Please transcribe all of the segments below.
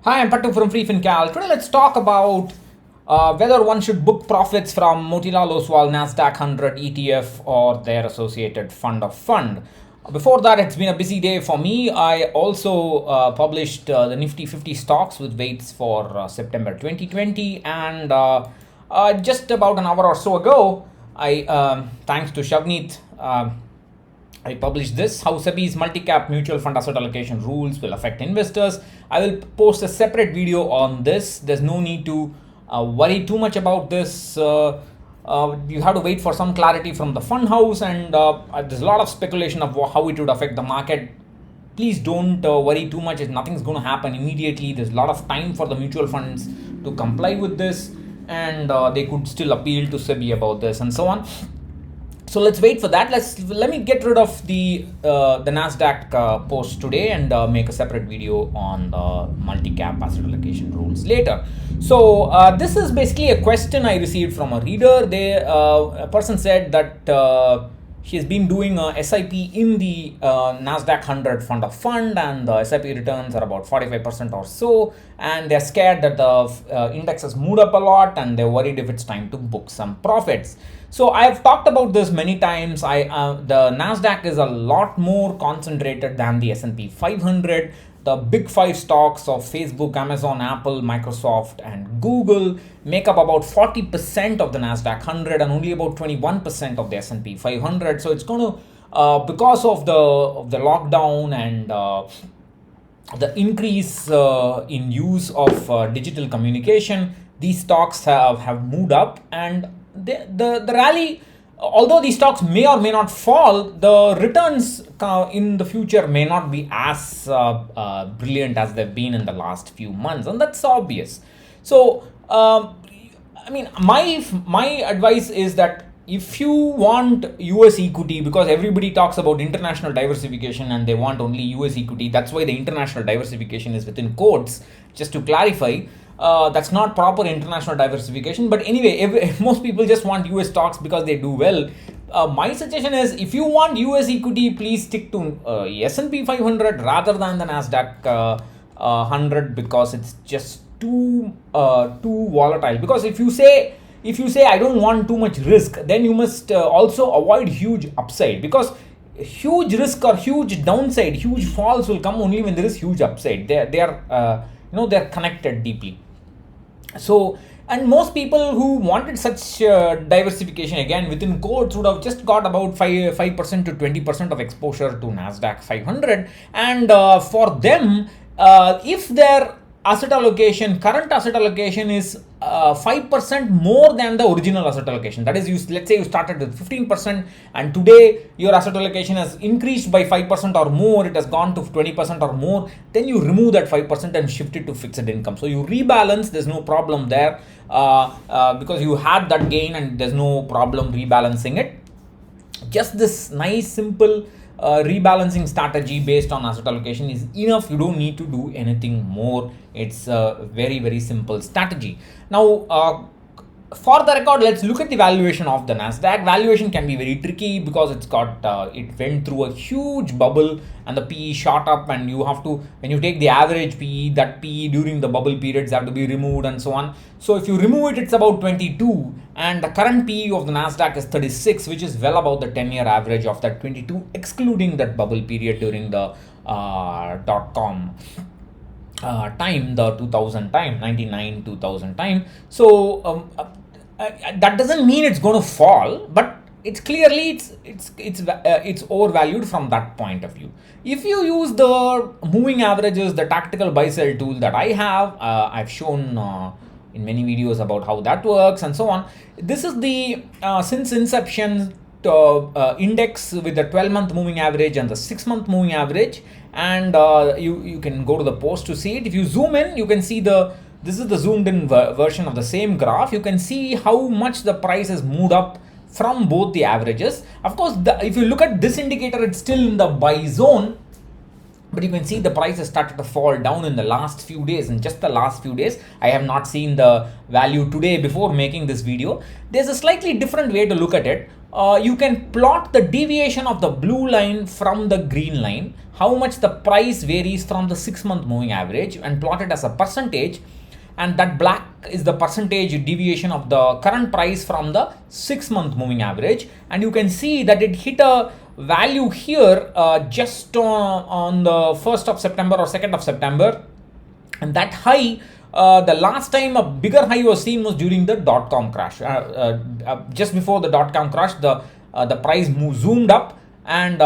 Hi, I'm Pattu from freefincal. Today, let's talk about whether one should book profits from Motilal Oswal NASDAQ 100 ETF or their associated fund of fund. Before that, it's been a busy day for me. I also published the Nifty 50 stocks with weights for September 2020, and just about an hour or so ago, thanks to Shavneet, I published this, how SEBI's multi-cap mutual fund asset allocation rules will affect investors. I will post a separate video on this. There's no need to worry too much about this. You have to wait for some clarity from the fund house, and there's a lot of speculation of how it would affect the market. Please don't worry too much. Nothing's going to happen immediately. There's a lot of time for the mutual funds to comply with this, and they could still appeal to SEBI about this and so on. So let's wait for that. Let me get rid of the NASDAQ post today and make a separate video on the multi-cap asset allocation rules later. So this is basically a question I received from a reader. A person said that she has been doing a SIP in the NASDAQ 100 fund of fund, and the SIP returns are about 45% or so, and they're scared that the index has moved up a lot, and they're worried if it's time to book some profits. So I've talked about this many times. The NASDAQ is a lot more concentrated than the S&P 500. The big five stocks of Facebook, Amazon, Apple, Microsoft, and Google make up about 40% of the NASDAQ 100 and only about 21% of the S&P 500. So it's going to, because of the lockdown and the increase in use of digital communication, these stocks have moved up, and the rally, although these stocks may or may not fall, the returns in the future may not be as brilliant as they've been in the last few months, and that's obvious. So I mean, my advice is that if you want US equity, because everybody talks about international diversification and they want only US equity, that's why the international diversification is within quotes, just to clarify. That's not proper international diversification, but anyway, most people just want US stocks because they do well. My suggestion is, if you want US equity, please stick to S&P 500 rather than the NASDAQ 100, because it's just too volatile. Because if you say I don't want too much risk, then you must also avoid huge upside, because huge risk or huge downside, huge falls will come only when there is huge upside. They're connected deeply. So, and most people who wanted such diversification, again within quotes, would have just got about 5% to 20% of exposure to NASDAQ 500, and for them, if their current asset allocation is 5% more than the original asset allocation, that is, let's say you started with 15% and today your asset allocation has increased by 5% or more, it has gone to 20% or more, then you remove that 5% and shift it to fixed income. So you rebalance, there's no problem there, because you had that gain and there's no problem rebalancing it. Just this nice simple rebalancing strategy based on asset allocation is enough. You don't need to do anything more. It's a very, very simple strategy. Now, for the record, let's look at the valuation of the NASDAQ. Valuation can be very tricky because it went through a huge bubble and the PE shot up, and you have to, when you take the average PE, that PE during the bubble periods have to be removed and so on. So if you remove it, it's about 22, and the current PE of the NASDAQ is 36, which is well above the 10-year average of that 22, excluding that bubble period during the .com time, the 2000 time, 99 2000 time. So that doesn't mean it's going to fall, but it's clearly it's overvalued from that point of view. If you use the moving averages, the tactical buy sell tool that I have, I've shown in many videos about how that works and so on. This is the since inception index with the 12-month moving average and the 6-month moving average, and you can go to the post to see it. If you zoom in, you can see this is the zoomed in version of the same graph. You can see how much the price has moved up from both the averages. Of course, if you look at this indicator, it's still in the buy zone, but you can see the price has started to fall down in the last few days, in just the last few days. I have not seen the value today before making this video. There's a slightly different way to look at it. you can plot the deviation of the blue line from the green line, how much the price varies from the 6-month moving average, and plot it as a percentage. And that black is the percentage deviation of the current price from the 6-month moving average. And you can see that it hit a value here just on the 1st of September or 2nd of September. And that high, the last time a bigger high was seen was during the dot-com crash. Just before the dot-com crash, the price zoomed up, and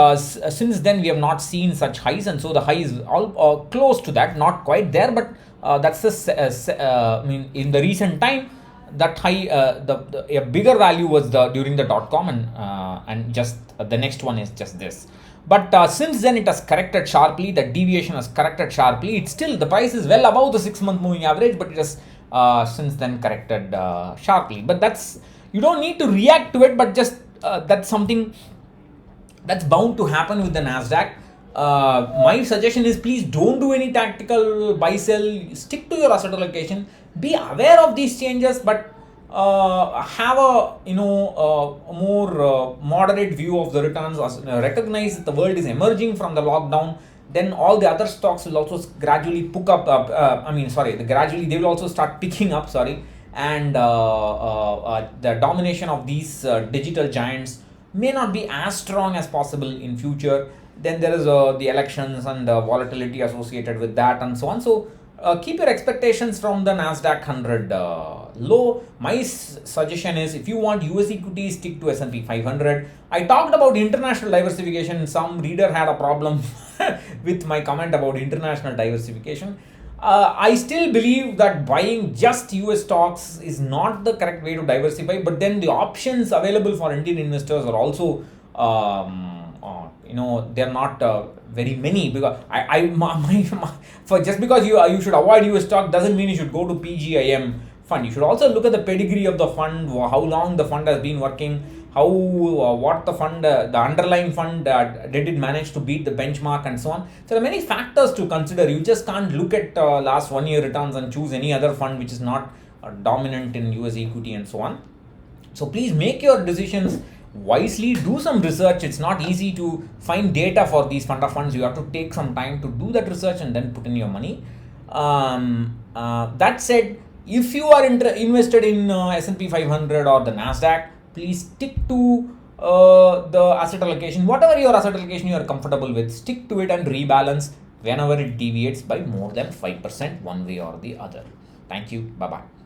since then we have not seen such highs, and so the high is all close to that, not quite there, but that's the I mean, in the recent time, that high, a bigger value was during the dot-com, and just the next one is just this. But since then it has corrected sharply, the deviation has corrected sharply. It's still, the price is well above the 6-month moving average, but it has since then corrected sharply. But that's, you don't need to react to it, but just that's something that's bound to happen with the NASDAQ. My suggestion is, please don't do any tactical buy sell, stick to your asset allocation, be aware of these changes, but have a more moderate view of the returns. Recognize that the world is emerging from the lockdown. Then all the other stocks will also gradually gradually they will also start picking up. And the domination of these digital giants may not be as strong as possible in future. Then there is the elections and the volatility associated with that, and so on. So keep your expectations from the NASDAQ 100 low. My suggestion is, if you want US equities, stick to S&P 500. I talked about international diversification. Some reader had a problem with my comment about international diversification. I still believe that buying just US stocks is not the correct way to diversify, but then the options available for Indian investors are also they're not very many, because for just because you should avoid US stock doesn't mean you should go to PGIM fund. You should also look at the pedigree of the fund, how long the fund has been working, how what the fund, the underlying fund, did it manage to beat the benchmark, and so on. So there are many factors to consider. You just can't look at last 1 year returns and choose any other fund which is not dominant in US equity and so on. So please make your decisions wisely, do some research. It's not easy to find data for these fund of funds. You have to take some time to do that research and then put in your money. That said, if you are invested in S&P 500 or the NASDAQ, please stick to the asset allocation. Whatever your asset allocation you are comfortable with, stick to it and rebalance whenever it deviates by more than 5% one way or the other. Thank you. Bye-bye.